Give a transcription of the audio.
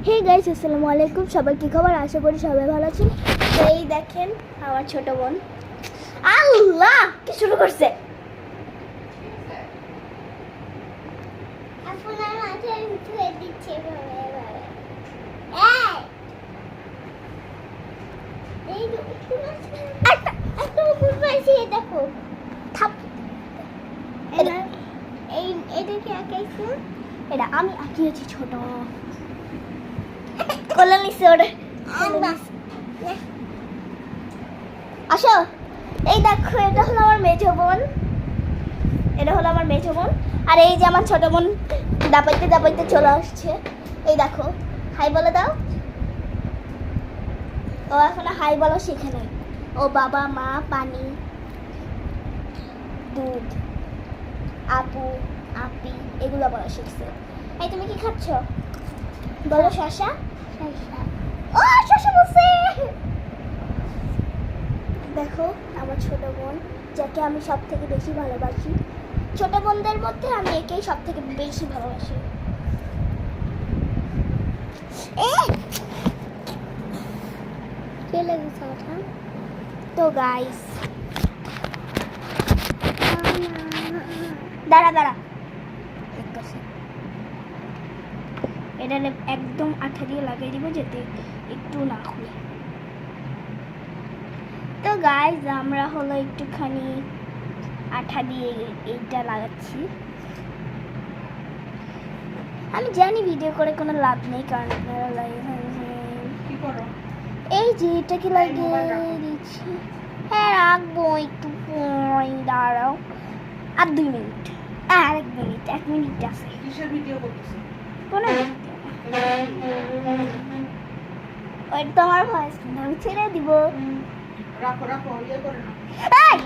Hey guys, আসসালামু আলাইকুম। সবাই কি খবর? আশা করি সবাই ভালো আছেন। তো এই দেখেন আমার ছোট বোন। আল্লাহ, কি শুরু করছে! আপনার মাথায় ধুয়ে দিচ্ছে এভাবে। এই একটা উপর পাইছি, দেখো। থাপ। এটা কি আঁকাইছে? এটা আমি আঁকিয়েছি ছোট। কলা নিছে ওটা। আসো, এই দেখো, এটা হলো আমার মেজো বোন। আর এই যে আমার ছোট বোন দাপাইতে দাপাইতে চলে আসছে। এই দেখো, হাই বলে দাও। ও এখনো হাই বলা শিখে নাই। ও বাবা, মা, পানি, দুধ, আপু, আপি এগুলো বলা শিখছে। এই তুমি কি খাচ্ছ? বলো শসা। ও শসা বলছে। দেখো আমার ছোট বোন, যাকে আমি সব থেকে বেশি ভালোবাসি। ছোট বোনদের মধ্যে আমি একেই সব থেকে বেশি ভালোবাসি। তো গাইস, দাঁড়া এটা একদম আঠা দিয়ে লাগিয়ে দিব যাতে একটু না খুলে। তো গাইস, আমরা হলো একটুখানি আঠা দিয়ে এইটা লাগাচ্ছি। আমি জানি ভিডিও করে কোনো লাভ নেই, কারণ আপনারা কি করো? এই যে এটাকে লাগিয়ে দিচ্ছি। হ্যাঁ, রাখবো একটু পরে, দাঁড়াও। আর 2 মিনিট, আর 1 মিনিট আছে। কিসের ভিডিও করতেছ? কোনো ওই তো আমার ভয়েস, আমি ছেড়ে দিব। রাখো ইয়ে করে না। এই,